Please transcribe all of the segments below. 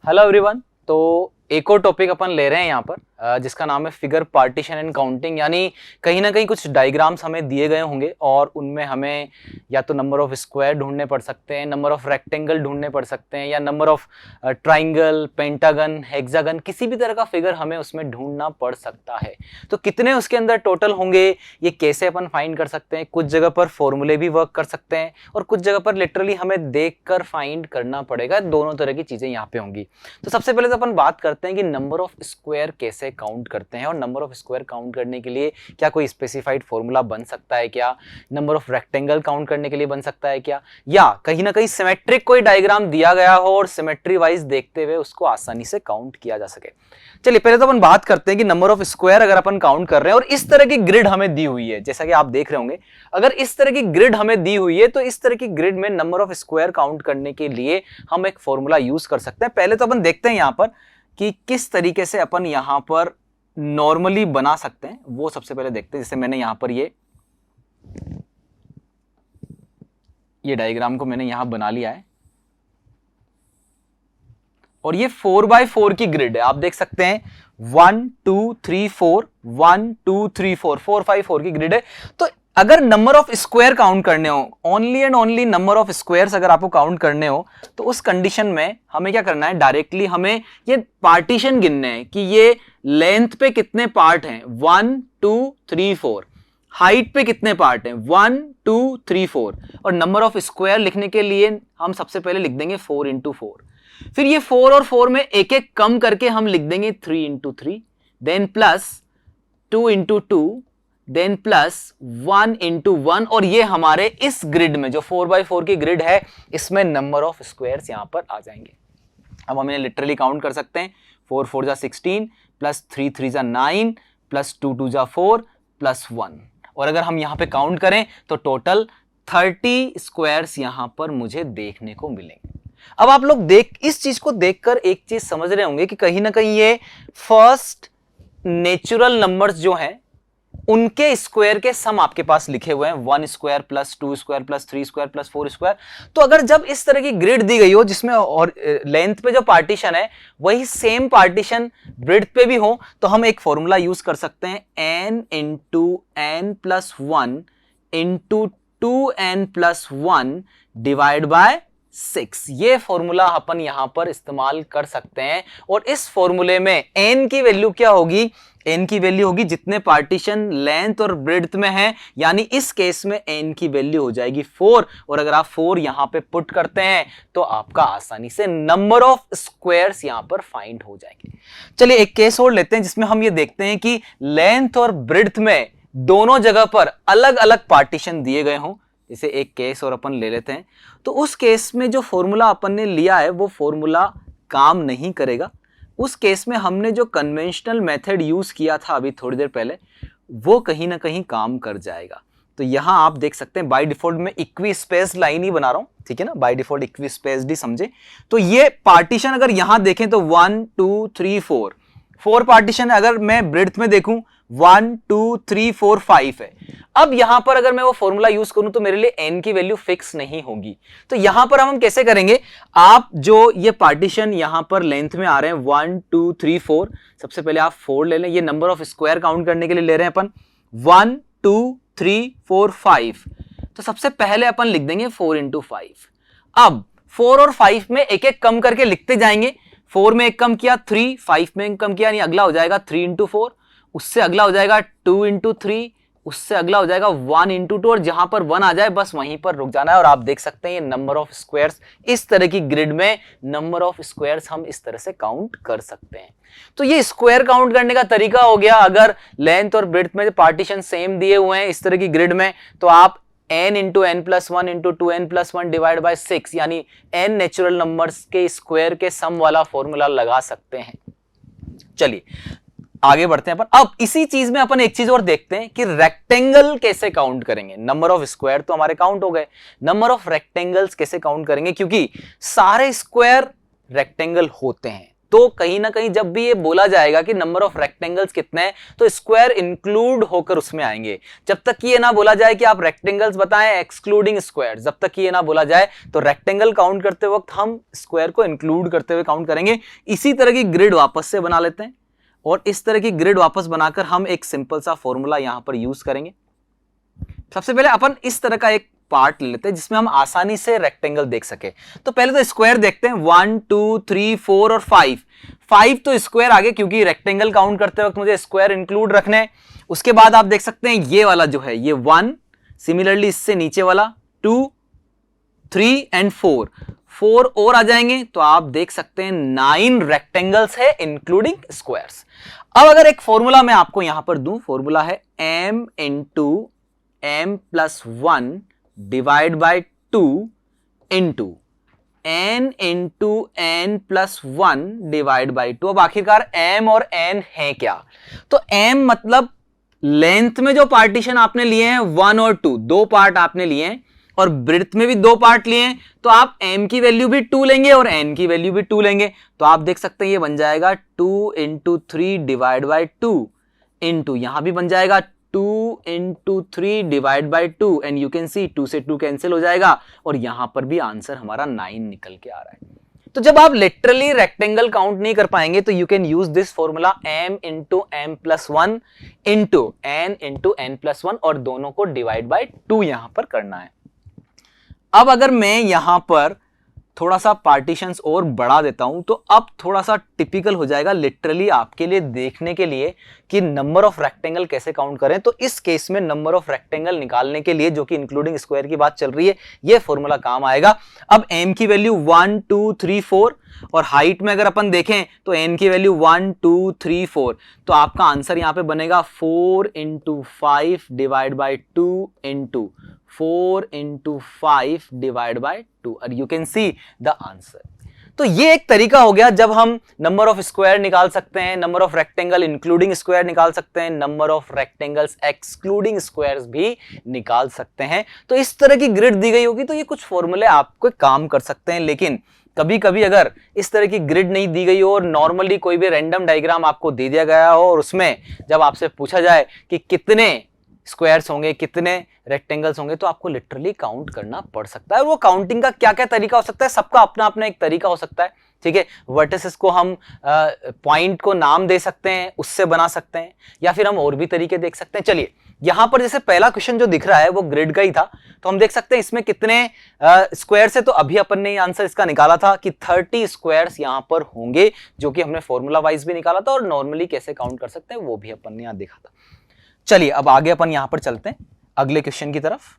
Hello everyone. तो एक और टॉपिक अपन ले रहे हैं यहाँ पर जिसका नाम है फिगर पार्टीशन एंड काउंटिंग। यानी कहीं ना कहीं कुछ डायग्राम्स हमें दिए गए होंगे और उनमें हमें या तो नंबर ऑफ स्क्वायर ढूंढने पड़ सकते हैं, नंबर ऑफ रेक्टेंगल ढूंढने पड़ सकते हैं, या number of triangle, pentagon, hexagon, किसी भी तरह का फिगर हमें उसमें ढूंढना पड़ सकता है। तो कितने उसके अंदर टोटल होंगे, ये कैसे अपन फाइंड कर सकते हैं। कुछ जगह पर फॉर्मूले भी वर्क कर सकते हैं और कुछ जगह पर लिटरली हमें देख कर फाइंड करना पड़ेगा। दोनों तरह की चीजें यहाँ पे होंगी। तो सबसे पहले तो अपन बात करते हैं कि नंबर ऑफ स्क्वायर कैसे काउंट करते हैं, और नंबर ऑफ स्क्वायर काउंट करने के लिए क्या कोई स्पेसिफाइड फॉर्मूला बन सकता है क्या, नंबर ऑफ रेक्टेंगल काउंट करने के लिए बन सकता है क्या, या कहीं ना कहीं सिमेट्रिक कोई डायग्राम दिया गया हो और सिमेट्री वाइज देखते हुए उसको आसानी से काउंट किया जा सके। चलिए पहले तो अपन बात करते हैं कि नंबर ऑफ स्क्वायर अगर अपन काउंट कर रहे हैं और इस तरह की ग्रिड हमें दी हुई है, जैसा कि आप देख रहे होंगे, अगर इस तरह की ग्रिड हमें दी हुई है तो इस तरह की ग्रिड में नंबर ऑफ स्क्वायर काउंट करने के लिए हम एक फॉर्मूला यूज कर सकते हैं। पहले तो अपन देखते हैं यहां पर कि किस तरीके से अपन यहां पर नॉर्मली बना सकते हैं, वो सबसे पहले देखते हैं। जैसे मैंने यहां पर ये डायग्राम को मैंने यहां बना लिया है और ये 4x4 की ग्रिड है। आप देख सकते हैं 1 2 3 4 1 2 3 4 4 5 4 की ग्रिड है। तो अगर नंबर ऑफ स्क्वायर काउंट करने हो, only and only number of squares अगर आपको काउंट करने हो, तो उस कंडीशन में हमें क्या करना है, डायरेक्टली हमें ये पार्टीशन गिनने हैं कि ये लेंथ पे कितने पार्ट हैं 1 2 3 4, हाइट पे कितने पार्ट हैं 1 2 3 4, और नंबर ऑफ स्क्वायर लिखने के लिए हम सबसे पहले लिख देंगे 4 इंटू 4। फिर ये 4 और 4 में एक एक कम करके हम लिख देंगे 3 into 3, then plus 2 into 2, then plus 1 into 1। और ये हमारे इस ग्रिड में जो 4x4 की ग्रिड है, इसमें नंबर ऑफ स्क्वायर्स यहां पर आ जाएंगे। अब हम इन्हें लिटरली काउंट कर सकते हैं। 4 4 जा 16 प्लस 3 3 जा 9 प्लस 2 2 जा 4 प्लस 1। और अगर हम यहां पे काउंट करें तो टोटल 30 स्क्वायर्स यहां पर मुझे देखने को मिलेंगे। अब आप लोग इस चीज को देखकर एक चीज समझ रहे होंगे कि कहीं ना कहीं ये फर्स्ट नेचुरल नंबर्स जो हैं उनके स्क्वायर के सम आपके पास लिखे हुए हैं, 1 square plus 2 square plus 3 square plus 4 square. तो अगर जब इस तरह की ग्रिड दी गई हो जिसमें और लेंथ पे जो पार्टीशन है वही सेम पार्टीशन ब्रेड्थ पे भी हो, तो हम एक फॉर्मूला यूज कर सकते हैं, n into n plus 1 into 2n plus 1 divide by 6। ये फॉर्मूला अपन यहां पर इस्तेमाल कर सकते हैं। और इस फॉर्मूले में n की वैल्यू क्या होगी, n की वैल्यू होगी जितने पार्टीशन लेंथ और ब्रेड्थ में है, यानी इस केस में n की वैल्यू हो जाएगी 4। और अगर आप 4 यहां पे पुट करते हैं तो आपका आसानी से नंबर ऑफ स्क्वायर्स यहां पर फाइंड हो जाएंगे। चलिए एक केस और लेते हैं जिसमें हम ये देखते हैं कि लेंथ और ब्रेड्थ में दोनों जगह पर अलग अलग पार्टीशन दिए गए हों। जैसे एक केस और अपन ले लेते हैं, तो उस केस में जो फॉर्मूला अपन ने लिया है वो फॉर्मूला काम नहीं करेगा। उस केस में हमने जो कन्वेंशनल मेथड यूज किया था अभी थोड़ी देर पहले, वो कहीं ना कहीं काम कर जाएगा। तो यहां आप देख सकते हैं बाय डिफॉल्ट में इक्वी स्पेस लाइन ही बना रहा हूं, ठीक है ना, बाय डिफॉल्ट इक्वी स्पेस ही समझे। तो ये पार्टीशन अगर यहां देखें तो 1 2 3 4 पार्टीशन है। अगर मैं ब्रेड्थ में देखूं 1 2 3 4 5 है। अब यहां पर अगर मैं वो फॉर्मूला यूज करूं तो मेरे लिए n की वैल्यू फिक्स नहीं होगी। तो यहां पर हम कैसे करेंगे, आप जो ये पार्टीशन यहां पर लेंथ में आ रहे हैं 1 2 3 4, सबसे पहले आप 4 ले लें। ये नंबर ऑफ स्क्वायर काउंट करने के लिए ले रहे हैं अपन 1 2 3 4 5। तो सबसे पहले अपन लिख देंगे 4 इंटू 5। अब 4 और 5 में एक एक कम करके लिखते जाएंगे। 4 में एक कम किया 3, 5 में एक कम किया, यानी अगला हो जाएगा 3 इंटू 4, उससे अगला हो जाएगा 2 इंटू 3, उससे अगला हो जाएगा 1 इंटू 2, और जहां पर 1 आ जाए बस वहीं पर रुक जाना है। और आप देख सकते हैं ये नंबर ऑफ स्क्वायर्स, इस तरह की ग्रिड में नंबर ऑफ स्क्वायर्स हम इस तरह से काउंट कर सकते हैं। तो ये स्क्वायर काउंट करने का तरीका हो गया। अगर लेंथ और ब्रेड्थ में पार्टीशन सेम दिए हुए हैं इस तरह की ग्रिड में, तो आप n into n plus 1 into 2n plus 1 divide by 6, यानी n नेचुरल नंबर्स के स्क्वायर के सम वाला फॉर्मूला लगा सकते हैं। चलिए आगे बढ़ते हैं अपन। अब इसी चीज में अपन एक चीज और देखते हैं कि रेक्टेंगल कैसे काउंट करेंगे। नंबर ऑफ स्क्वायर तो हमारे काउंट हो गए, नंबर ऑफ रेक्टेंगल्स कैसे काउंट करेंगे, क्योंकि सारे स्क्वायर रेक्टेंगल होते हैं। तो कहीं ना कहीं जब भी ये बोला जाएगा कि नंबर ऑफ रेक्टेंगल्स कितने हैं तो स्क्वायर इंक्लूड होकर उसमें आएंगे। जब तक कि ये ना बोला जाए कि आप रेक्टेंगल्स बताएं एक्सक्लूडिंग स्क्वायर, जब तक कि ये ना बोला जाए तो रेक्टेंगल काउंट करते वक्त हम स्क्वायर को इंक्लूड करते हुए काउंट करेंगे। इसी तरह की ग्रिड वापस से बना लेते हैं और इस तरह की ग्रिड वापस बनाकर हम एक सिंपल सा फॉर्मूला यहां पर यूज करेंगे। सबसे पहले अपन इस तरह का एक पार्ट ले लेते हैं जिसमें हम आसानी से रेक्टेंगल देख सके। तो पहले तो स्क्वायर देखते हैं, 1 2 3 4 और 5 तो स्क्वायर आगे क्योंकि रेक्टेंगल काउंट करते वक्त मुझे स्क्वायर इंक्लूड रखने हैं। उसके बाद आप देख सकते हैं ये वाला जो है ये 1, सिमिलरली इससे नीचे वाला 2 3 एंड 4 और आ जाएंगे तो आप देख सकते हैं 9 रेक्टेंगल्स है इंक्लूडिंग स्क्वायर्स। अब अगर एक फॉर्मूला मैं आपको यहां पर दूं, फॉर्मूला है m into m plus 1 divide bye 2 into n into n plus 1 divide bye 2। अब आखिरकार m और n है क्या? तो m मतलब लेंथ में जो पार्टीशन आपने लिए हैं 1 और 2, 2 पार्ट आपने लिए हैं और ब्रेड्थ में भी 2 पार्ट लिए हैं, तो आप m की वैल्यू भी 2 लेंगे और n की वैल्यू भी 2 लेंगे। तो आप देख सकते हैं ये बन जाएगा 2 इंटू 3 डिवाइड बाय 2 इंटू यहां भी बन जाएगा 2 into 3 divide by 2 and you can see 2 से 2 कैंसिल हो जाएगा और यहां पर भी आंसर हमारा 9 निकल के आ रहा है। तो जब आप लिटरली रेक्टेंगल काउंट नहीं कर पाएंगे तो you can use this formula m into m plus 1 into n plus 1 और दोनों को डिवाइड बाय 2 यहां पर करना है। अब अगर मैं यहां पर थोड़ा सा पार्टीशंस और बढ़ा देता हूं तो अब थोड़ा सा टिपिकल हो जाएगा लिटरली आपके लिए देखने के लिए कि नंबर ऑफ रेक्टेंगल कैसे काउंट करें। तो इस केस में नंबर ऑफ रेक्टेंगल निकालने के लिए जो कि इंक्लूडिंग स्क्वायर की बात चल रही है ये फॉर्मूला काम आएगा। अब m की वैल्यू 1 2 3 4 और हाइट में अगर अपन देखें तो n की वैल्यू 1 2 3 4, तो आपका आंसर यहां पे बनेगा 4 into 5 divide by 2 into 4 into 5 divide by 2 और you can see the answer. तो ये एक तरीका हो गया जब हम नंबर ऑफ स्क्वायर निकाल सकते हैं, number of rectangle including square निकाल सकते हैं, number of rectangles excluding squares भी निकाल सकते हैं। तो इस तरह की ग्रिड दी गई होगी तो ये कुछ फॉर्मूले आपको काम कर सकते हैं। लेकिन कभी कभी अगर इस तरह की ग्रिड नहीं दी गई हो और नॉर्मली कोई भी रैंडम डायग्राम आपको दे दिया गया हो और उसमें जब आपसे पूछा जाए कि कितने स्क्वायर्स होंगे कितने रेक्टेंगल्स होंगे तो आपको लिटरली काउंट करना पड़ सकता है। और वो काउंटिंग का क्या क्या तरीका हो सकता है, सबका अपना अपना एक तरीका हो सकता है। ठीक है, वर्टिसेस को हम पॉइंट को नाम दे सकते हैं, उससे बना सकते हैं, या फिर हम और भी तरीके देख सकते हैं। चलिए यहां पर जैसे पहला क्वेश्चन जो दिख रहा है वो ग्रिड का ही था, तो हम देख सकते हैं इसमें कितने स्क्वायर्स है। तो अभी अपन ने आंसर इसका निकाला था कि 30 स्क्वायर्स यहां पर होंगे, जो कि हमने फॉर्मूला वाइज भी निकाला था और नॉर्मली कैसे काउंट कर सकते हैं वो भी अपन ने यहां देखा था। चलिए अब आगे अपन यहां पर चलते हैं अगले क्वेश्चन की तरफ।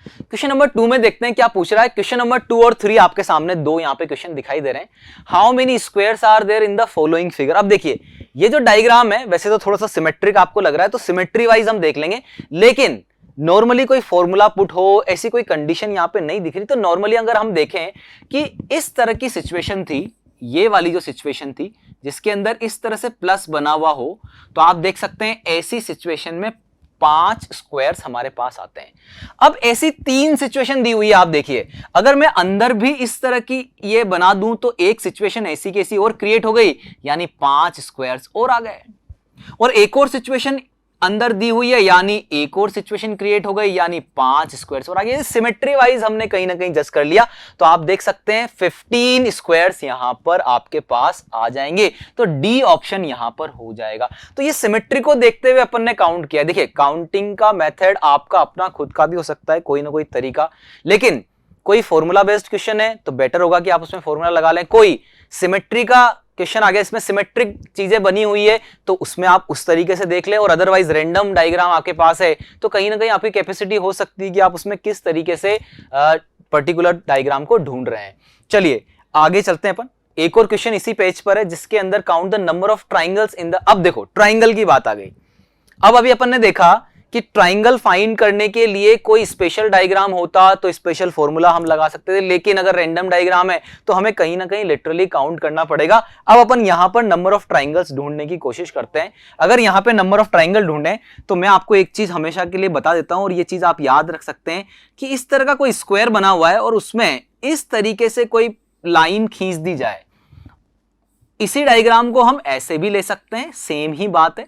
क्वेश्चन नंबर 2 में देखते हैं क्या पूछ रहा है। क्वेश्चन नंबर 2 और 3 आपके सामने दो यहां पे क्वेश्चन दिखाई दे रहे हैं। How many squares are there in the following figure. अब देखिए ये जो डायग्राम है वैसे तो थोड़ा सा सिमेट्रिक आपको लग रहा है, तो सिमेट्री वाइज हम देख लेंगे, लेकिन नॉर्मली कोई फॉर्मूला पुट हो ऐसी कोई कंडीशन यहां पे नहीं दिख रही। तो नॉर्मली अगर हम देखें कि इस तरह की सिचुएशन थी, ये वाली जो सिचुएशन थी जिसके अंदर इस तरह से प्लस बना हुआ हो, तो आप देख सकते हैं ऐसी सिचुएशन में 5 स्क्वायर्स हमारे पास आते हैं। अब ऐसी 3 सिचुएशन दी हुई है, आप देखिए अगर मैं अंदर भी इस तरह की ये बना दूं तो एक सिचुएशन ऐसी कैसी और क्रिएट हो गई, यानी 5 स्क्वायर्स और आ गए। और एक और सिचुएशन अंदर दी हुई है यानी एक और सिचुएशन क्रिएट हो गई, यानी 5 स्क्वायर्स और आगे। सिमेट्री वाइज हमने कहीं ना कहीं जज कर लिया, तो आप देख सकते हैं 15 स्क्वायर्स यहां पर आपके पास आ जाएंगे। तो डी ऑप्शन यहां पर हो जाएगा। तो ये सिमेट्री को देखते हुए अपन ने काउंट किया। देखिए काउंटिंग का मेथड आपका अपना खुद का भी हो सकता है, कोई ना कोई तरीका, लेकिन कोई फॉर्मूला बेस्ड क्वेश्चन है तो बेटर होगा कि आप उसमें फॉर्मूला लगा लें। कोई सिमेट्री का क्वेश्चन आ गया, इसमें सिमेट्रिक चीजें बनी हुई है तो उसमें आप उस तरीके से देख लें, और अदरवाइज रैंडम डायग्राम आपके पास है तो कहीं ना कहीं आपकी कैपेसिटी हो सकती है कि आप उसमें किस तरीके से पर्टिकुलर डायग्राम को ढूंढ रहे हैं। चलिए आगे चलते हैं अपन। एक और क्वेश्चन इसी पेज पर है जिसके अंदर count the number of triangles in the. अब देखो ट्राइंगल की बात आ गई। अब अभी अपन ने देखा कि ट्राइंगल फाइंड करने के लिए कोई स्पेशल डायग्राम होता तो स्पेशल फॉर्मूला हम लगा सकते थे, लेकिन अगर रैंडम डायग्राम है तो हमें कहीं ना कहीं लिटरली काउंट करना पड़ेगा। अब अपन यहां पर नंबर ऑफ ट्राइंगल्स ढूंढने की कोशिश करते हैं। अगर यहां पे नंबर ऑफ ट्राइंगल ढूंढें तो मैं आपको एक चीज हमेशा के लिए बता देता हूं, और ये चीज आप याद रख सकते हैं कि इस तरह का कोई स्क्वायर बना हुआ है और उसमें इस तरीके से कोई लाइन खींच दी जाए, इसी डायग्राम को हम ऐसे भी ले सकते हैं, सेम ही बात है।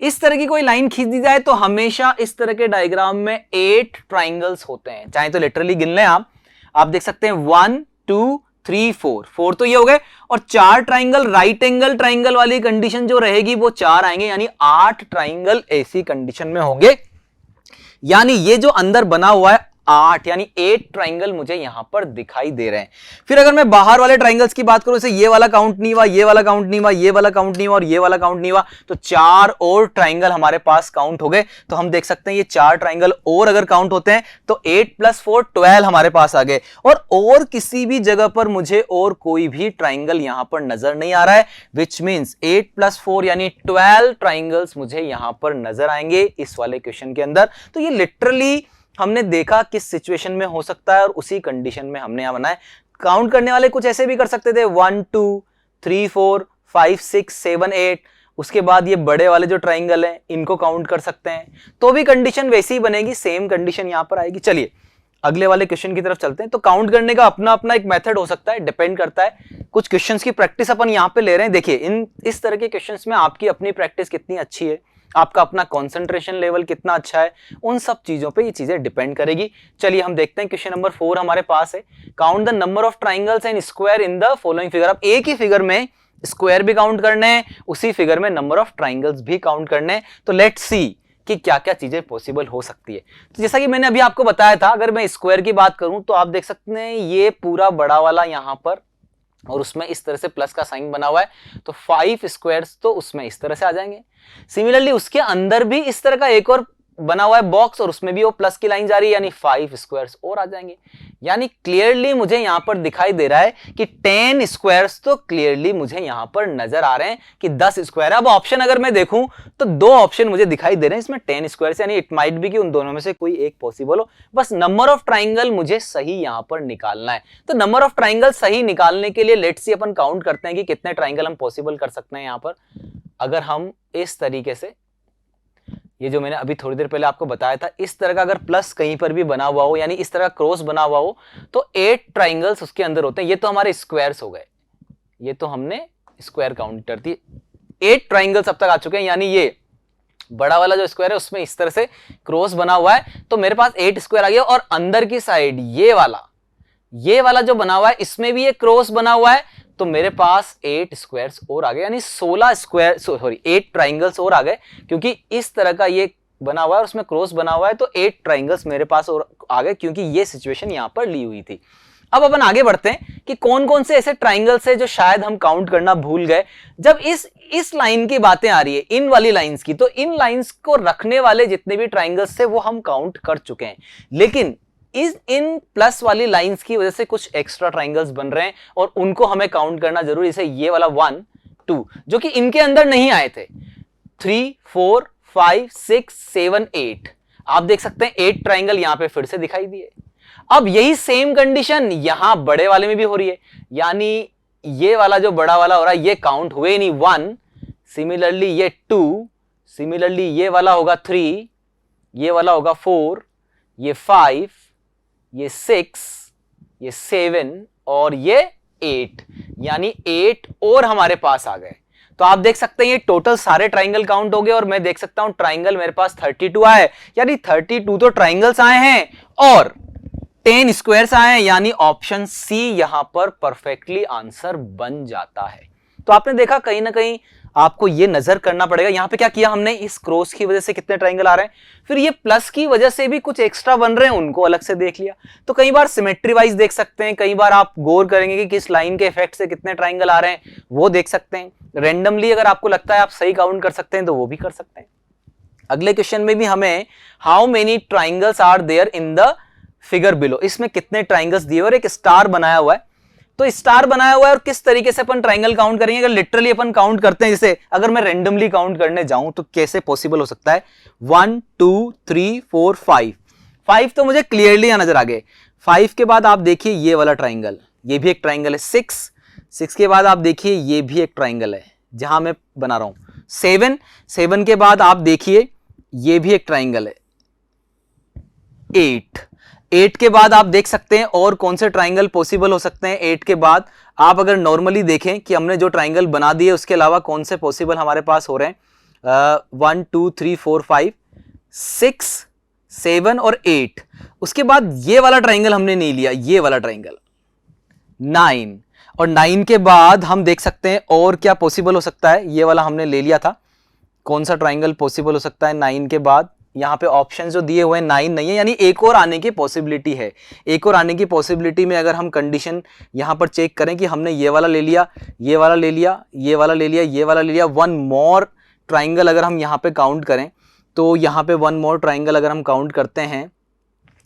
इस तरह की कोई लाइन खींच दी जाए तो हमेशा इस तरह के डायग्राम में 8 ट्राइंगल्स होते हैं, चाहे तो लिटरली गिन लें आप देख सकते हैं 1 2 3 4 तो ये हो गए, और 4 ट्राइंगल राइट एंगल ट्राइंगल वाली कंडीशन जो रहेगी वो 4 आएंगे, यानी 8 ट्राइंगल ऐसी कंडीशन में होंगे। यानी ये जो अंदर बना हुआ है 8 यानी 8 ट्राइंगल मुझे यहां पर दिखाई दे रहे हैं। फिर अगर मैं बाहर वाले ट्राइंगल्स की बात करूं, जैसे ये वाला काउंट नहीं हुआ, ये वाला काउंट नहीं हुआ, ये वाला काउंट नहीं हुआ और ये वाला काउंट नहीं हुआ, तो 4 और ट्राइंगल हमारे पास काउंट हो गए। तो हम देख सकते हैं ये 4 ट्राइंगल और अगर काउंट होते हैं तो 8 + 4 12 हमारे पास आ गए। और किसी भी जगह पर मुझे और कोई भी ट्राइंगल यहां पर नजर नहीं आ रहा है, विच मीन्स 8 + 4 यानी 12 ट्राइंगल्स मुझे यहां पर नजर आएंगे इस वाले क्वेश्चन के अंदर। तो ये लिटरली हमने देखा किस सिचुएशन में हो सकता है और उसी कंडीशन में हमने यहां बनाया। काउंट करने वाले कुछ ऐसे भी कर सकते थे 1 2 3 4 5 6 7 8, उसके बाद ये बड़े वाले जो ट्राइंगल हैं इनको काउंट कर सकते हैं, तो भी कंडीशन वैसी ही बनेगी, सेम कंडीशन यहां पर आएगी। चलिए अगले वाले क्वेश्चन की तरफ चलते हैं। तो काउंट करने का अपना अपना एक मेथड हो सकता है, डिपेंड करता है, कुछ क्वेश्चंस की प्रैक्टिस अपन यहां पे ले रहे हैं। देखिए इस तरह के क्वेश्चंस में आपकी अपनी प्रैक्टिस कितनी अच्छी है, आपका अपना कंसंट्रेशन लेवल कितना अच्छा है, उन सब चीजों पे ये चीजें डिपेंड करेगी। चलिए हम देखते हैं क्वेश्चन नंबर 4 हमारे पास है, count the number of triangles and square in the following figure. अब एक ही फिगर में स्क्वायर भी काउंट करने हैं, उसी फिगर में नंबर ऑफ ट्राइंगल्स भी काउंट करने हैं। तो लेट्स सी कि क्या क्या चीजें पॉसिबल हो सकती है। तो जैसा कि मैंने अभी आपको बताया था, अगर मैं स्क्वायर की बात करूं तो आप देख सकते हैं ये पूरा बड़ा वाला यहां पर और उसमें इस तरह से प्लस का साइन बना हुआ है, तो 5 स्क्वायर्स तो उसमें इस तरह से आ जाएंगे। सिमिलरली उसके अंदर भी इस तरह का एक और बना हुआ है बॉक्स और उसमें भी वो प्लस की लाइन जा रही है, यानी 5 स्क्वायर्स और आ जाएंगे। यानी क्लियरली मुझे यहां पर दिखाई दे रहा है कि 10 स्क्वायर्स तो क्लियरली मुझे यहां पर नजर आ रहे हैं कि 10 स्क्वायर है। अब ऑप्शन अगर मैं देखूं तो 2 ऑप्शन मुझे दिखाई दे रहे हैं इसमें 10 स्क्वायर्स, यानी इट माइट बी कि उन दोनों में से कोई एक पॉसिबल हो, बस नंबर ऑफ ट्राइंगल मुझे सही यहां पर निकालना है। तो नंबर ऑफ ट्राइंगल सही निकालने के लिए लेट्स सी अपन काउंट करते हैं कि कितने ट्राइंगल हम पॉसिबल कर सकते हैं यहां पर। अगर हम इस तरीके से, ये जो मैंने अभी थोड़ी देर पहले आपको बताया था, इस तरह का अगर प्लस कहीं पर भी बना हुआ हो, यानी इस तरह का क्रॉस बना हुआ हो, तो 8 ट्राइंगल्स उसके अंदर होते हैं। ये तो हमारे स्क्वायर्स हो गए, ये तो हमने स्क्वायर काउंट कर दी। 8 ट्राइंगल्स अब तक आ चुके हैं, यानी ये बड़ा वाला जो स्क्वायर है उसमें इस तरह से क्रॉस बना हुआ है, तो मेरे पास 8 स्क्वायर आ गया। और अंदर की साइड ये वाला जो बना हुआ है इसमें भी एक क्रॉस बना हुआ है, तो मेरे पास 8 स्क्वायर्स और आ गए, यानी 8 ट्राइंगल्स और आ गए, क्योंकि इस तरह का ये बना हुआ है और उसमें क्रॉस बना हुआ है, तो 8 ट्राइंगल्स मेरे पास और आ गए, क्योंकि ये सिचुएशन यहां पर ली हुई थी। अब अपन आगे बढ़ते हैं कि कौन कौन से ऐसे ट्राइंगल्स है जो शायद हम काउंट करना भूल गए। जब इस लाइन की बातें आ रही है, इन वाली लाइंस की, तो इन लाइंस को रखने वाले जितने भी ट्राइंगल्स थे वो हम काउंट कर चुके हैं, लेकिन इन प्लस वाली लाइंस की वजह से कुछ एक्स्ट्रा ट्राइंगल्स बन रहे हैं और उनको हमें काउंट करना जरूरी है। जैसे ये वाला 1 2 जो कि इनके अंदर नहीं आए थे, 3 4 5 6 7 8, आप देख सकते हैं 8 ट्राइंगल यहां पे फिर से दिखाई दिए। अब यही सेम कंडीशन यहां बड़े वाले में भी हो रही है, यानी ये वाला जो बड़ा वाला हो रहा है ये काउंट हुए ही नहीं, 1, सिमिलरली ये 2, सिमिलरली ये वाला होगा 3, ये वाला होगा 4, ये 5, ये 6, ये 7 और ये 8, यानी 8 और हमारे पास आ गए। तो आप देख सकते हैं ये टोटल सारे ट्राइंगल काउंट हो गए और मैं देख सकता हूं ट्राइंगल मेरे पास 32 आए, यानी 32 तो ट्राइंगल्स आए हैं और 10 स्क्वायर्स आए हैं, यानी ऑप्शन सी यहां पर परफेक्टली आंसर बन जाता है। तो आपने देखा कहीं ना कहीं आपको ये नजर करना पड़ेगा, यहां पे क्या किया हमने, इस क्रॉस की वजह से कितने ट्राइंगल आ रहे हैं, फिर ये प्लस की वजह से भी कुछ एक्स्ट्रा बन रहे हैं, उनको अलग से देख लिया। तो कई बार सिमेट्री वाइज देख सकते हैं, कई बार आप गौर करेंगे कि किस लाइन के इफेक्ट से कितने ट्राइंगल आ रहे हैं, वो देख सकते हैं। रेंडमली अगर आपको लगता है आप सही काउंट कर सकते हैं तो वो भी कर सकते हैं। अगले क्वेश्चन में भी हमें how many triangles are there in the figure below, इसमें कितने ट्राइंगल्स दिए और एक स्टार बनाया हुआ है, तो स्टार बनाया हुआ है और किस तरीके से अपन ट्राइंगल काउंट करेंगे। अगर लिटरली अपन काउंट करते हैं, जैसे अगर मैं रेंडमली काउंट करने जाऊं तो कैसे पॉसिबल हो सकता है, 1 2 3 4 5 तो मुझे क्लियरली यहां नजर आ गए। 5 के बाद आप देखिए ये वाला ट्राइंगल, ये भी एक ट्राइंगल है। 6 के बाद आप देखिए ये भी एक ट्राइंगल है जहां मैं बना रहा हूं। 7 के बाद आप देखिए ये भी एक ट्राइंगल है। 8 के बाद आप देख सकते हैं और कौन से ट्राइंगल पॉसिबल हो सकते हैं। 8 के बाद आप अगर नॉर्मली देखें कि हमने जो ट्राइंगल बना दिए उसके अलावा कौन से पॉसिबल हमारे पास हो रहे हैं, 1 2 3 4 5 6 7 और 8। उसके बाद ये वाला ट्राइंगल हमने नहीं लिया, ये वाला ट्राइंगल 9, और 9 के बाद हम देख सकते हैं और क्या पॉसिबल हो सकता है, ये वाला हमने ले लिया था। कौन सा ट्राइंगल पॉसिबल हो सकता है 9 के बाद? यहाँ पे ऑप्शन जो दिए हुए हैं 9 नहीं है, यानी एक और आने की पॉसिबिलिटी है। एक और आने की पॉसिबिलिटी में अगर हम कंडीशन यहाँ पर चेक करें कि हमने ये वाला ले लिया, ये वाला ले लिया, ये वाला ले लिया, ये वाला ले लिया, वन मोर ट्राइंगल अगर हम यहाँ पे काउंट करें, तो यहाँ पे वन मोर ट्राइंगल अगर हम काउंट करते हैं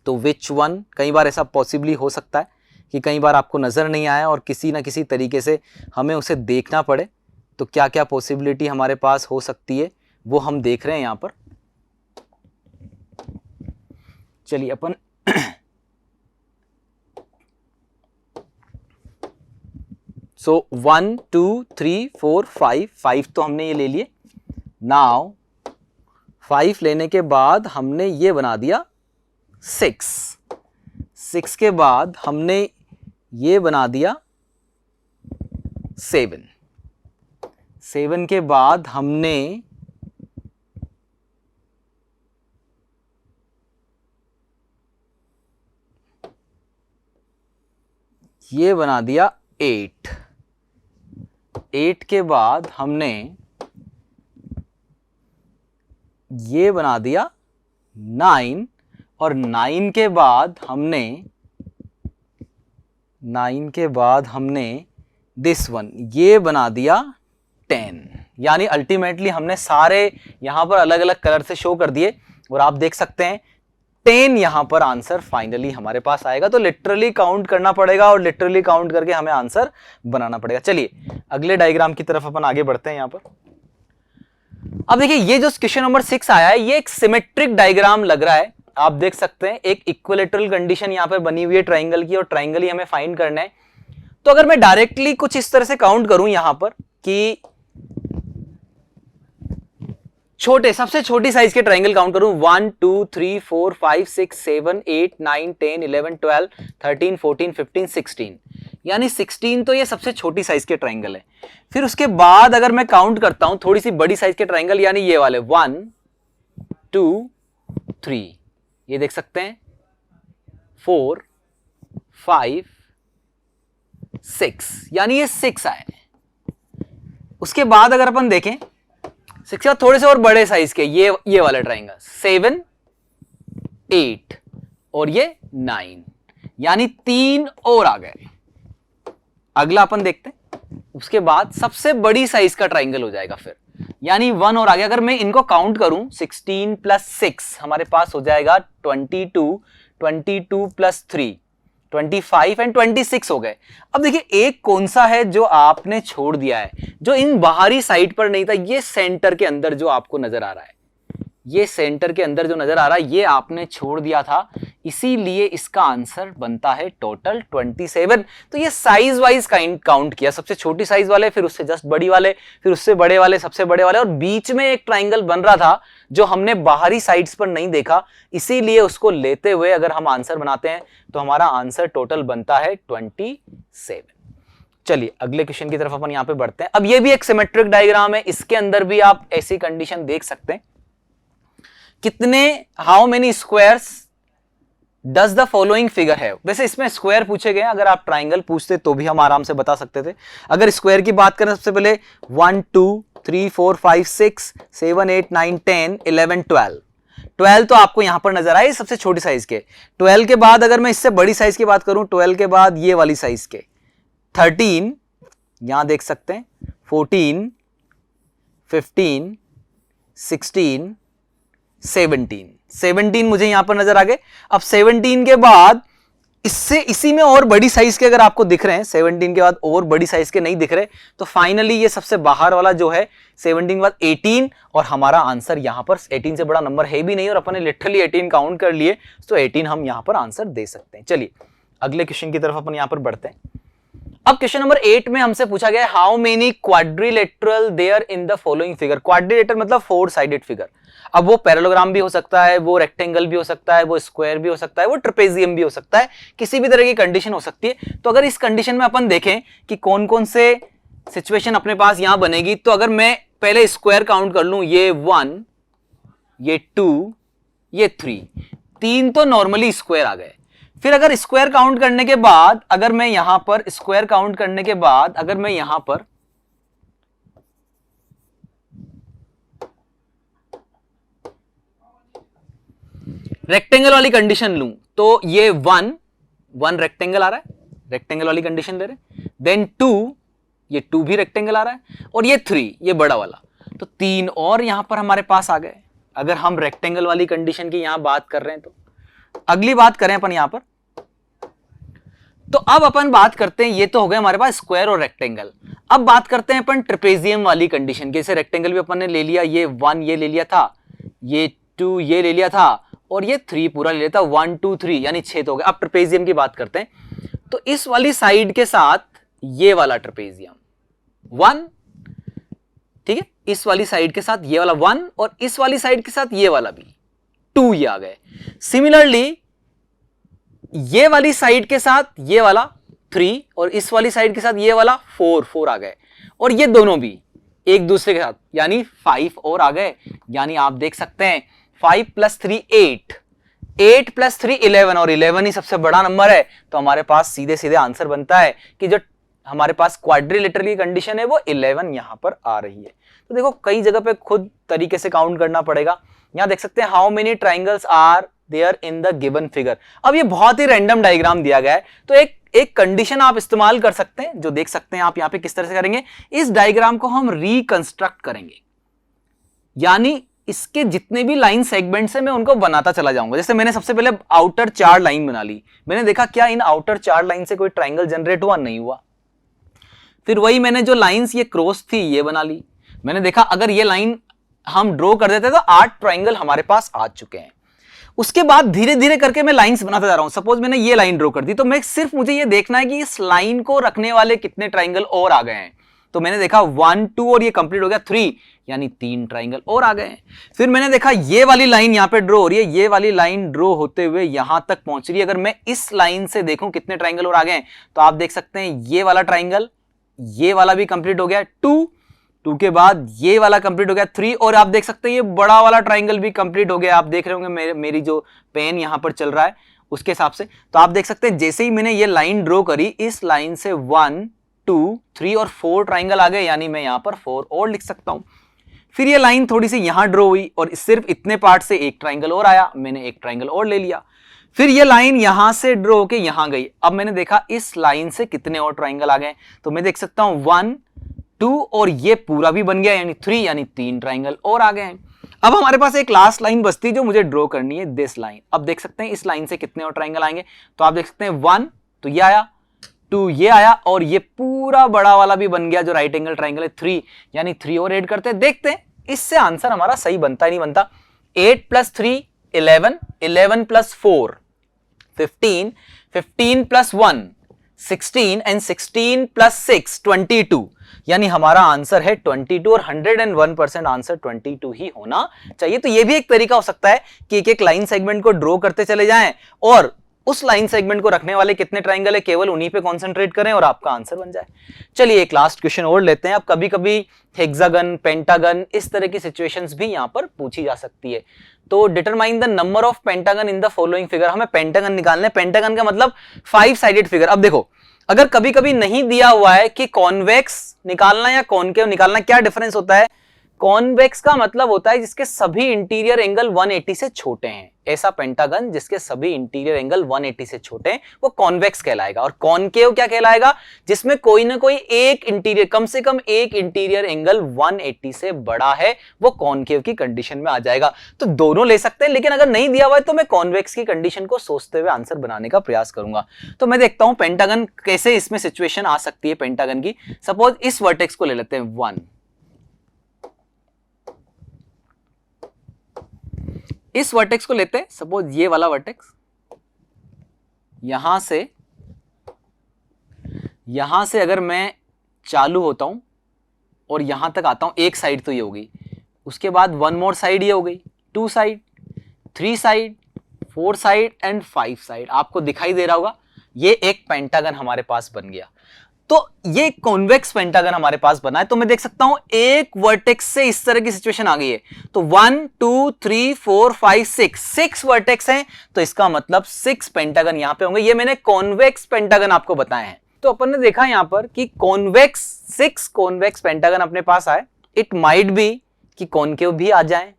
तो विच वन, कई बार ऐसा पॉसिबली हो सकता है कि कई बार आपको नज़र नहीं आया और किसी ना किसी तरीके से हमें उसे देखना पड़े, तो क्या क्या पॉसिबिलिटी हमारे पास हो सकती है वो हम देख रहे हैं यहाँ पर। चलिए अपन सो 1 2 3 4 5 तो हमने ये ले लिए। नाउ 5 लेने के बाद हमने ये बना दिया 6 के बाद हमने ये बना दिया 7 के बाद हमने ये बना दिया 8 के बाद हमने ये बना दिया 9, और 9 के बाद हमने दिस वन, ये बना दिया 10। यानी अल्टीमेटली हमने सारे यहां पर अलग अलग कलर से शो कर दिए और आप देख सकते हैं 10 यहां पर आंसर फाइनली हमारे पास आएगा। तो लिटरली काउंट करना पड़ेगा और लिटरली काउंट करके हमें आंसर बनाना पड़ेगा। चलिए अगले डायग्राम की तरफ अपन आगे बढ़ते हैं। यहां पर अब देखिए ये जो क्वेश्चन नंबर 6 आया है ये एक सिमेट्रिक डायग्राम लग रहा है। आप देख सकते हैं एक इक्विलेटरल कंडीशन यहां पर बनी हुई है ट्राइंगल की और ट्राइंगल ही हमें फाइंड करना है। तो अगर मैं डायरेक्टली कुछ इस तरह से काउंट करूं यहां पर कि छोटे सबसे छोटी साइज के ट्राइंगल काउंट करूं 1 2 3 4 5 6 7 8 9 10 11 12 13 14 15 16, यानी 16 तो ये सबसे छोटी साइज के ट्राइंगल है। फिर उसके बाद अगर मैं काउंट करता हूं थोड़ी सी बड़ी साइज के ट्राइंगल, यानी ये वाले 1 2 3, ये देख सकते हैं 4 5 6, यानी ये 6 आए। उसके बाद अगर अपन देखें 6 के बाद थोड़े से और बड़े साइज के ये वाला ट्राइंगल 7 8 और ये 9, यानी 3 और आ गए। अगला अपन देखते हैं। उसके बाद सबसे बड़ी साइज का ट्राइंगल हो जाएगा फिर, यानी 1 और आ गया। अगर मैं इनको काउंट करूं 16 प्लस 6 हमारे पास हो जाएगा 22, 22 प्लस 3 25 एंड 26 हो गए। अब देखिए एक कौन सा है जो आपने छोड़ दिया है, जो इन बाहरी साइड पर नहीं था, ये सेंटर के अंदर जो आपको नजर आ रहा है, ये सेंटर के अंदर जो नजर आ रहा है ये आपने छोड़ दिया था, इसीलिए इसका आंसर बनता है टोटल 27। तो ये साइज वाइज काउंट किया, सबसे छोटी साइज वाले, फिर उससे जस्ट बड़ी वाले, फिर उससे बड़े वाले, सबसे बड़े वाले, और बीच में एक ट्राइंगल बन रहा था जो हमने बाहरी साइड्स पर नहीं देखा, इसीलिए उसको लेते हुए अगर हम आंसर बनाते हैं तो हमारा आंसर टोटल बनता है 27। चलिए अगले क्वेश्चन की तरफ अपन यहां पे बढ़ते हैं। अब ये भी एक सिमेट्रिक डायग्राम है, इसके अंदर भी आप ऐसी कंडीशन देख सकते हैं। कितने how many squares does the following figure है। वैसे इसमें स्क्वायर पूछे गए, अगर आप ट्राइंगल पूछते तो भी हम आराम से बता सकते थे। अगर स्क्वायर की बात करें सबसे पहले 1 2 3 4 5 6 7 8 9 10 11 12 तो आपको यहां पर नजर आए सबसे छोटी साइज के। 12 के बाद अगर मैं इससे बड़ी साइज की बात करूं, 12 के बाद ये वाली साइज के 13, यहां देख सकते हैं 14 15 16 17 मुझे यहां पर नजर आ गए। अब 17 के बाद इसी में और बड़ी साइज के अगर आपको दिख रहे हैं, 17 के बाद और बड़ी साइज के नहीं दिख रहे, तो फाइनली ये सबसे बाहर वाला जो है 17 के बाद 18, और हमारा आंसर यहां पर 18 से बड़ा नंबर है भी नहीं और अपन ने लिटरली 18 काउंट कर लिए, तो 18 हम यहां पर आंसर दे सकते हैं। चलिए अगले क्वेश्चन की तरफ अपन यहां पर बढ़ते हैं। अब क्वेश्चन नंबर 8 में हमसे पूछा गया how many quadrilateral there in the following figure. Quadrilateral मतलब 4 साइडेड फिगर। अब वो पैरेललोग्राम भी हो सकता है, वो रेक्टेंगल भी हो सकता है, वो स्क्वायर भी हो सकता है, वो ट्रेपेजियम भी हो सकता है, किसी भी तरह की कंडीशन हो सकती है। तो अगर इस कंडीशन में अपन देखें कि कौन कौन से सिचुएशन अपने पास यहां बनेगी, तो अगर मैं पहले स्क्वायर काउंट कर लूं, ये 1, ये 2, ये 3, 3 तो नॉर्मली स्क्वायर आ गए। फिर अगर स्क्वायर काउंट करने के बाद अगर मैं यहां पर स्क्वायर काउंट करने के बाद अगर मैं यहां पर रेक्टेंगल वाली कंडीशन लूं, तो ये 1 रेक्टेंगल आ रहा है, रेक्टेंगल वाली कंडीशन ले रहे हैं। देन 2, ये 2 भी रेक्टेंगल आ रहा है, और ये 3, ये बड़ा वाला, तो 3 और यहां पर हमारे पास आ गए। अगर हम रेक्टेंगल वाली कंडीशन की यहां बात कर रहे हैं, तो अगली बात करें अपन यहां पर, तो अब अपन बात करते हैं, ये तो हो गए हमारे पास स्क्वायर और रेक्टेंगल। अब बात करते हैं अपन ट्रेपेजियम वाली कंडीशन की। जैसे रेक्टेंगल भी अपन ने ले लिया, ये 1 ये ले लिया था, ये 2 ये ले लिया था, और ये 3 पूरा ले लिया था, 1 2 3 यानी 6 तो हो गए। अब ट्रेपेजियम की बात करते हैं, तो इस वाली साइड के साथ ये वाला ट्रेपेजियम 1, ठीक है, इस वाली साइड के साथ ये वाला 1, और इस वाली साइड के साथ ये वाला भी 2 ये आ गए। सिमिलरली ये वाली साइड के साथ ये वाला 3, और इस वाली साइड के साथ ये वाला 4 आ गए, और ये दोनों भी एक दूसरे के साथ यानी 5 और आ गए। यानी आप देख सकते हैं 5 + 3 8, 8 + 3 11, और 11 ही सबसे बड़ा नंबर है। तो हमारे पास सीधे सीधे आंसर बनता है कि जो हमारे पास क्वाड्रिलेटरल की कंडीशन है वो 11 यहां पर आ रही है। तो देखो कई जगह पे खुद तरीके से काउंट करना पड़ेगा। यहां देख सकते हैं how many triangles are there in the given figure. अब ये बहुत ही रैंडम डायग्राम दिया गया है, तो एक कंडीशन आप इस्तेमाल कर सकते हैं, जो देख सकते हैं आप यहां पे किस तरह से करेंगे। इस डायग्राम को हम रिकंस्ट्रक्ट करेंगे, यानी इसके जितने भी लाइन सेगमेंट्स हैं मैं उनको बनाता चला जाऊंगा। जैसे मैंने सबसे पहले आउटर 4 लाइन बना ली, मैंने देखा क्या इन आउटर 4 लाइन से कोई ट्राइंगल जनरेट हुआ, नहीं हुआ। फिर वही मैंने जो लाइंस ये क्रॉस थी ये बना ली, मैंने देखा अगर ये लाइन हम ड्रॉ कर देते तो 8 ट्राइंगल हमारे पास आ चुके हैं। उसके बाद धीरे धीरे करके मैं लाइंस बनाता जा रहा हूं। सपोज मैंने ये लाइन ड्रॉ कर दी, तो मैं सिर्फ मुझे ये देखना है कि इस लाइन को रखने वाले कितने ट्राइंगल और आ गए हैं। तो मैंने देखा 1 2 और ये कंप्लीट हो गया 3, यानी 3 ट्राइंगल और आ गए हैं। फिर मैंने देखा ये वाली लाइन यहां पे ड्रॉ हो रही है, ये वाली लाइन ड्रॉ होते हुए यहां तक पहुंच रही है। अगर मैं इस लाइन से देखूं कितने ट्राइंगल और आ गए हैं, तो आप देख सकते हैं ये वाला ट्राइंगल, ये वाला भी कंप्लीट हो गया 2 के बाद ये वाला कंप्लीट हो गया 3, और आप देख सकते हैं ये बड़ा वाला ट्राइंगल भी कंप्लीट हो गया। आप देख रहे होंगे मेरी जो पेन यहां पर चल रहा है उसके हिसाब से। तो आप देख सकते हैं जैसे ही मैंने ये लाइन ड्रॉ करी, इस लाइन से 1 2 3 और 4 ट्राइंगल आ गए, यानी मैं यहां पर 4 और लिख सकता हूं। फिर ये लाइन थोड़ी सी यहां ड्रॉ हुई और सिर्फ इतने पार्ट से एक ट्राइंगल और आया, मैंने एक ट्राइंगल और ले लिया। फिर ये लाइन यहां से ड्रॉ होके यहां गई, अब मैंने देखा इस लाइन से कितने और ट्राइंगल आ गए, तो मैं देख सकता हूं 1 2 और ये पूरा भी बन गया, यानी 3, यानी 3 ट्राइंगल और आ गए हैं। अब हमारे पास एक लास्ट लाइन बचती जो मुझे ड्रॉ करनी है, दिस लाइन। अब देख सकते हैं इस लाइन से कितने और ट्राइंगल आएंगे, तो आप देख सकते हैं 1 तो ये आया, 2 ये आया, और ये पूरा बड़ा वाला भी बन गया जो राइट एंगल ट्राइंगल है 3, यानी 3 और ऐड करते हैं। देखते हैं इससे आंसर हमारा सही बनता है नहीं बनता। 8 + 3 11, 11 + 4 15, 15 + 1 16 एंड 16 + 6 22, यानी हमारा आंसर है 22, और 101% आंसर 22 ही होना चाहिए। तो ये भी एक तरीका हो सकता है कि एक एक लाइन सेगमेंट को ड्रॉ करते चले जाएं और उस लाइन सेगमेंट को रखने वाले कितने ट्राइंगल है केवल उन्हीं पे कंसंट्रेट करें और आपका आंसर बन जाए। चलिए एक लास्ट क्वेश्चन और लेते हैं। अब कभी कभी हेक्सागन, पेंटागन इस तरह की सिचुएशंस भी यहां पर पूछी जा सकती है। तो determine the number of pentagon in the following figure. हमें पेंटागन निकालना है। पेंटागन का मतलब 5 साइडेड फिगर। अब देखो अगर कभी कभी नहीं दिया हुआ है कि कॉन्वेक्स निकालना या कॉनकेव निकालना, क्या डिफरेंस होता है? कॉन्वेक्स का मतलब होता है जिसके सभी इंटीरियर एंगल 180 से छोटे हैं। ऐसा पेंटागन जिसके सभी इंटीरियर एंगल 180 से छोटे हैं वो कॉन्वेक्स कहलाएगा। और कॉनकेव क्या कहलाएगा? जिसमें कोई ना कोई एक इंटीरियर, कम से कम एक इंटीरियर एंगल 180 से बड़ा है, वो कॉनकेव की कंडीशन में आ जाएगा। तो दोनों ले सकते हैं, लेकिन अगर नहीं दिया हुआ है तो मैं कॉन्वेक्स की कंडीशन को सोचते हुए आंसर बनाने का प्रयास करूंगा। तो मैं देखता हूं पेंटागन कैसे इसमें सिचुएशन आ सकती है पेंटागन की। सपोज इस वर्टेक्स को ले लेते हैं 1, इस वर्टेक्स को लेते हैं सपोज ये वाला वर्टेक्स, यहां से अगर मैं चालू होता हूं और यहां तक आता हूं, एक साइड तो ये हो गई, उसके बाद वन मोर साइड ये हो गई, 2 side, 3 side, 4 side and 5 side. आपको दिखाई दे रहा होगा ये एक पेंटागन हमारे पास बन गया। तो ये कॉन्वेक्स पेंटागन हमारे पास बना है। तो मैं देख सकता हूं एक वर्टेक्स से इस तरह की सिचुएशन आ गई है। तो 1 2 3 4 5 6 वर्टेक्स हैं, तो इसका मतलब 6 पेंटागन यहां पे होंगे। ये मैंने कॉन्वेक्स पेंटागन आपको बताए हैं। तो अपन ने देखा यहां पर कि कॉन्वेक्स 6 कॉन्वेक्स पेंटागन अपने पास आए। इट माइट बी कि कॉनकेव भी आ जाए,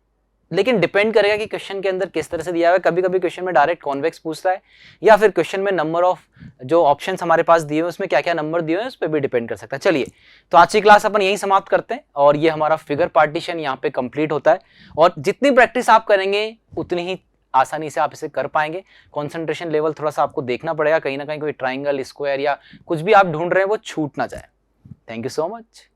लेकिन डिपेंड करेगा कि क्वेश्चन के अंदर किस तरह से दिया हुआ है। कभी कभी क्वेश्चन में डायरेक्ट कॉन्वेक्स पूछता है, या फिर क्वेश्चन में नंबर ऑफ जो ऑप्शंस हमारे पास दिए हुए उसमें क्या क्या नंबर दिए हुए हैं उस पर भी डिपेंड कर सकता है। चलिए, तो आज की क्लास अपन यही समाप्त करते हैं और ये हमारा फिगर पार्टीशन यहाँ पे कंप्लीट होता है। और जितनी प्रैक्टिस आप करेंगे उतनी ही आसानी से आप इसे कर पाएंगे। कॉन्सेंट्रेशन लेवल थोड़ा सा आपको देखना पड़ेगा, कहीं ना कहीं कोई ट्राइंगल, स्क्वायर या कुछ भी आप ढूंढ रहे हैं वो छूट ना जाए। Thank you so much.